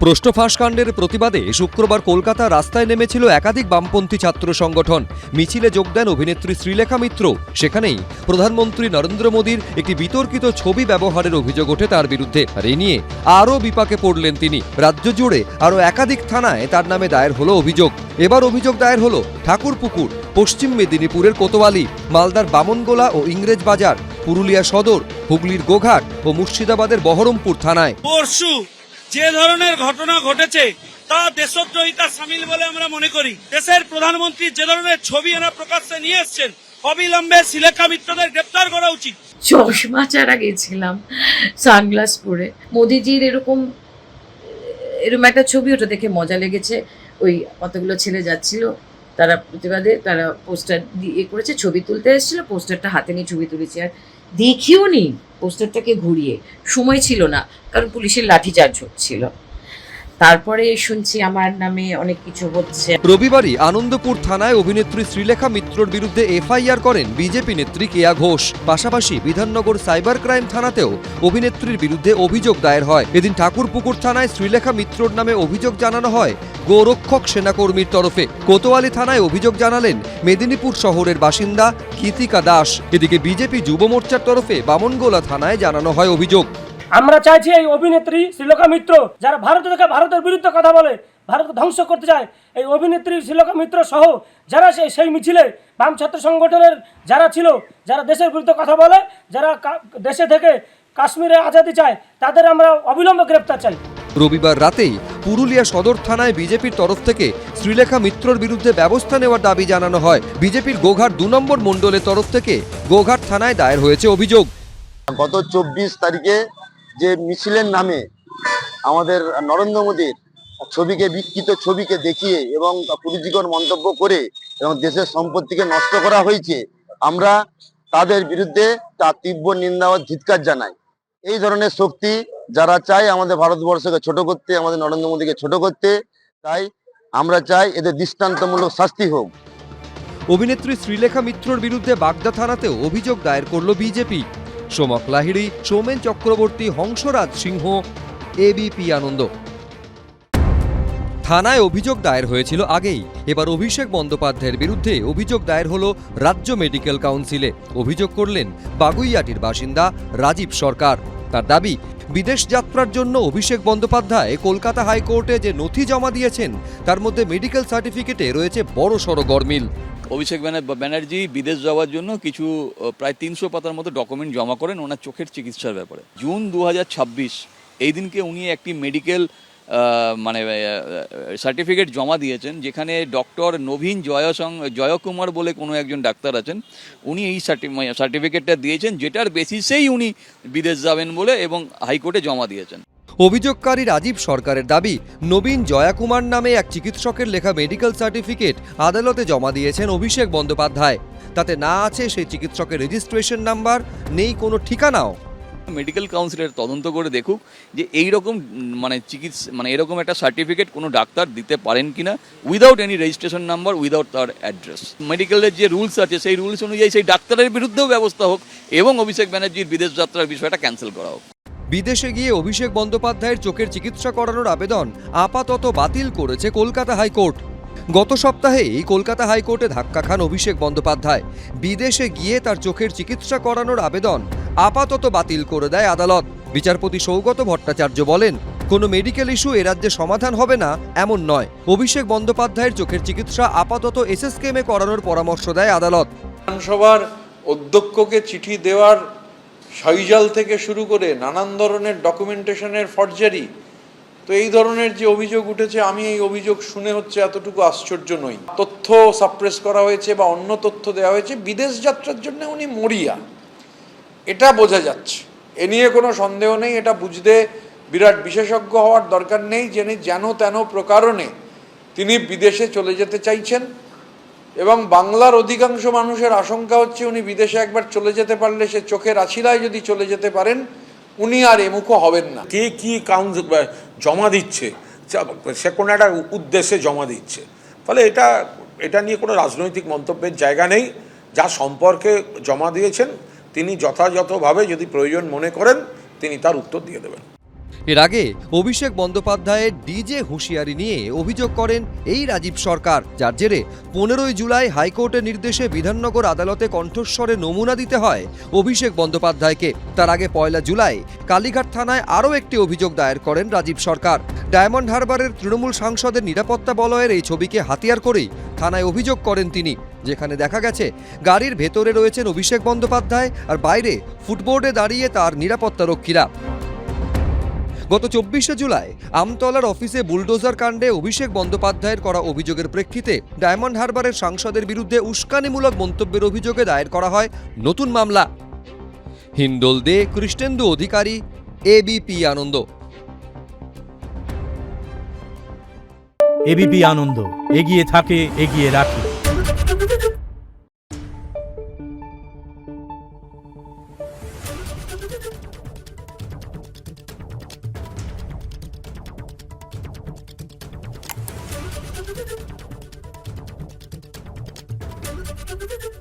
প্রশ্ন ফাঁস কাণ্ডের প্রতিবাদে শুক্রবার কলকাতা রাস্তায় নেমেছিল একাধিক বামপন্থী ছাত্র সংগঠন। মিছিলে যোগ দেন অভিনেত্রী শ্রীলেখা মিত্র। সেখানেই প্রধানমন্ত্রী নরেন্দ্র মোদীর একটি বিতর্কিত ছবি ব্যবহারের অভিযোগ ওঠে তার বিরুদ্ধে। আর এ নিয়ে আরও বিপাকে পড়লেন তিনি। রাজ্য জুড়ে আরও একাধিক থানায় তার নামে দায়ের হলো অভিযোগ। এবার অভিযোগ দায়ের হলো ঠাকুরপুকুর, পশ্চিম মেদিনীপুরের কোতোয়ালি, মালদার বামনগোলা ও ইংরেজ বাজার, পুরুলিয়া সদর, হুগলির গোঘাট ও মুর্শিদাবাদের বহরমপুর থানায়। পরশু যে ধরনের ঘটনা ঘটেছে তা দেশদ্রোহিতার সামিল বলে আমরা মনে করি। দেশের প্রধানমন্ত্রী যে ধরনের ছবি এরা প্রকাশ্যে নিয়ে এসছেন, অবিলম্বে শ্রীলেখা মিত্রদের গ্রেপ্তার করা উচিত। চশমা ছাড়া গেছিলাম সানগ্লাস পরে, মোদিজির এরকম একটা ছবি, ওটা দেখে মজা লেগেছে। ওই কতগুলো ছেলে যাচ্ছিল, তারা প্রতিবাদে তারা পোস্টার দিয়ে করেছে, ছবি তুলতে এসেছিল, পোস্টারটা হাতে নিয়ে ছবি তুলেছে। আর দেখিও নি পোস্টারটাকে ঘুরিয়ে, সময় ছিল না কারণ পুলিশের লাঠিচার্জ হচ্ছিল। তারপরে শুনছি আমার নামে অনেক কিছু হচ্ছে। রবিবারই আনন্দপুর থানায় অভিনেত্রী শ্রীলেখা মিত্রর বিরুদ্ধে এফআইআর করেন বিজেপি নেত্রী কেয়া ঘোষ। পাশাপাশি বিধাননগর সাইবার ক্রাইম থানাতেও অভিনেত্রীর বিরুদ্ধে অভিযোগ দায়ের হয়। এদিন ঠাকুরপুকুর থানায় শ্রীলেখা মিত্রর নামে অভিযোগ জানানো হয় গোরক্ষক সেনাকর্মীর তরফে। কোতোয়ালি থানায় অভিযোগ জানালেন মেদিনীপুর শহরের বাসিন্দা কৃতিকা দাস। এদিকে বিজেপি যুব মোর্চার তরফে বামনগোলা থানায় জানানো হয় অভিযোগ। আমরা চাইছি এই অভিনেত্রী শ্রীলেখা মিত্র, যারা ভারতের বিরুদ্ধে কথা বলে, ভারতকে ধ্বংস করতে চায়, এই অভিনেত্রী শ্রীলেখা মিত্র সহ যারা সেই মিছিলে বাম ছাত্র সংগঠনের যারা ছিল, যারা দেশের বিরুদ্ধে কথা বলে, যারা দেশে থেকে কাশ্মীরে আজাদি চায়, তাদের আমরা অবিলম্বে গ্রেপ্তার চাই। রবিবার রাতেই পুরুলিয়া সদর থানায় বিজেপির তরফ থেকে শ্রীলেখা মিত্রর বিরুদ্ধে ব্যবস্থা নেওয়ার দাবি জানানো হয়। বিজেপির গোঘাট 2 নম্বর মণ্ডলের তরফ থেকে গোঘাট থানায় দায়ের হয়েছে অভিযোগ। গত 24 তারিখে যে মিছিলের নামে আমাদের নরেন্দ্র মোদীর ছবিকে, বিকৃত ছবিকে দেখিয়ে এবং কুরুচিকর মন্তব্য করে এবং দেশের সম্পত্তিকে নষ্ট করা হয়েছে, আমরা তাদের বিরুদ্ধে তার তীব্র নিন্দা ও ধিক্কার জানাই। এই ধরনের শক্তি যারা চায় আমাদের ভারতবর্ষকে ছোট করতে, আমাদের নরেন্দ্র মোদীকে ছোট করতে, তাই আমরা চাই এদের দৃষ্টান্তমূলক শাস্তি হোক। অভিনেত্রী শ্রীলেখা মিত্রর বিরুদ্ধে বাগদা থানাতেও অভিযোগ দায়ের করল বিজেপি। সোমক লাহিড়ী, সৌমেন চক্রবর্তী, হংসরাজ সিংহ, এবিপি আনন্দ। থানায় অভিযোগ দায়ের হয়েছিল আগেই। এবার অভিষেক বন্দ্যোপাধ্যায়ের বিরুদ্ধে অভিযোগ দায়ের হলো রাজ্য মেডিকেল কাউন্সিলে। অভিযোগ করলেন বাগুইয়াটির বাসিন্দা রাজীব সরকার। তার দাবি, বিদেশ যাত্রার জন্য অভিষেক বন্দ্যোপাধ্যায় কলকাতা হাইকোর্টে যে নথি জমা দিয়েছেন তার মধ্যে মেডিকেল সার্টিফিকেটে রয়েছে বড়সড় গরমিল। অভিষেক ব্যানার্জি বিদেশ যাওয়ার জন্য কিছু প্রায় 300 পাতার মতো ডকুমেন্ট জমা করেন ওনার চোখের চিকিৎসার ব্যাপারে। জুন 2026 এই দিনকে উনি একটি মেডিকেল সার্টিফিকেট জমা দিয়েছেন, যেখানে ডক্টর নবীন জয়কুমার বলে কোনো একজন ডাক্তার আছেন, উনি এই সার্টিফিকেটটা দিয়েছেন, যেটার বেসিসেই উনি বিদেশ যাবেন বলে এবং হাইকোর্টে জমা দিয়েছেন। অভিযোগকারী রাজীব সরকারের দাবি, নবীন জয়াকুমার নামে এক চিকিৎসকের লেখা মেডিকেল সার্টিফিকেট আদালতে জমা দিয়েছেন অভিষেক বন্দ্যোপাধ্যায়। তাতে না আছে সেই চিকিৎসকের রেজিস্ট্রেশন নাম্বার, নেই কোনো ঠিকানাও। মেডিকেল কাউন্সিলের তদন্ত করে দেখুক যে এইরকম এরকম একটা সার্টিফিকেট কোনো ডাক্তার দিতে পারেন কিনা without any registration number, without তার অ্যাড্রেস। মেডিকেলের যে রুলস আছে সেই রুলস অনুযায়ী সেই ডাক্তারের বিরুদ্ধেও ব্যবস্থা হোক এবং অভিষেক ব্যানার্জির বিদেশ যাত্রার বিষয়টা ক্যান্সেল করা হোক। বিদেশে গিয়ে অভিষেক বন্দ্যোপাধ্যায়ের চোখের চিকিৎসা করানোর আবেদন আপাতত বাতিল করেছে কলকাতা হাইকোর্ট। গত সপ্তাহেই কলকাতা হাইকোর্টে ধাক্কা খান অভিষেক বন্দ্যোপাধ্যায়। বিদেশে গিয়ে তার চোখের চিকিৎসা করানোর আবেদন আপাতত বাতিল করে দেয় আদালত। বিচারপতি সৌগত ভট্টাচার্য বলেন, কোনো মেডিকেল ইস্যু এ রাজ্যে সমাধান হবে না এমন নয়। অভিষেক বন্দ্যোপাধ্যায়ের চোখের চিকিৎসা আপাতত এসএসকেএমে করানোর পরামর্শ দেয় আদালত। বিধানসভার অধ্যক্ষকে চিঠি দেওয়ার শৈজাল থেকে শুরু করে নানান ধরনের ডকুমেন্টেশনের ফর্জারি, তো এই ধরনের যে অভিযোগ উঠেছে, আমি এই অভিযোগ শুনে হচ্ছে এতটুকু আশ্চর্য নই। তথ্য সাপ্রেস করা হয়েছে বা অন্য তথ্য দেওয়া হয়েছে, বিদেশ যাত্রার জন্য উনি মরিয়া, এটা বোঝা যাচ্ছে। এ নিয়ে কোনো সন্দেহ নেই। এটা বুঝতে বিরাট বিশেষজ্ঞ হওয়ার দরকার নেই, যেন তেন প্রকারণে তিনি বিদেশে চলে যেতে চাইছেন এবং বাংলার অধিকাংশ মানুষের আশঙ্কা হচ্ছে উনি বিদেশে একবার চলে যেতে পারলে, সে চোখের আছিলায় যদি চলে যেতে পারেন, উনি আর এমুখো হবেন না। কে কি জমা দিচ্ছে, সে কোনো একটা উদ্দেশ্যে জমা দিচ্ছে, ফলে এটা নিয়ে কোনো রাজনৈতিক মন্তব্যের জায়গা নেই। যা সম্পর্কে জমা দিয়েছেন তিনি যথাযথভাবে যদি প্রয়োজন মনে করেন তিনি তার উত্তর দিয়ে দেবেন। এর আগে অভিষেক বন্দ্যোপাধ্যায়ের ডিজে হুঁশিয়ারি নিয়ে অভিযোগ করেন এই রাজীব সরকার, যার জেরে 15ই জুলাই হাইকোর্টের নির্দেশে বিধাননগর আদালতে কণ্ঠস্বরে নমুনা দিতে হয় অভিষেক বন্দ্যোপাধ্যায়কে। তার আগে 1 জুলাই কালীঘাট থানায় আরও একটি অভিযোগ দায়ের করেন রাজীব সরকার। ডায়মন্ড হারবারের তৃণমূল সাংসদের নিরাপত্তা বলয়ের এই ছবিকে হাতিয়ার করেই থানায় অভিযোগ করেন তিনি, যেখানে দেখা গেছে গাড়ির ভেতরে রয়েছেন অভিষেক বন্দ্যোপাধ্যায় আর বাইরে ফুটবোর্ডে দাঁড়িয়ে তার নিরাপত্তারক্ষীরা। গত 24শে জুলাই আমতলার অফিসে বুলডোজার কাণ্ডে অভিষেক বন্দ্যোপাধ্যায়ের করা অভিযোগের প্রেক্ষিতে ডায়মন্ড হারবারের সাংসদের বিরুদ্ধে উস্কানিমূলক মন্তব্যের অভিযোগে দায়ের করা হয় নতুন মামলা। হিন্দোল দে, কৃষ্ণেন্দু অধিকারী, এবিপি আনন্দ। এবিপি আনন্দ, এগিয়ে থাকে, এগিয়ে রাখে। Thank you.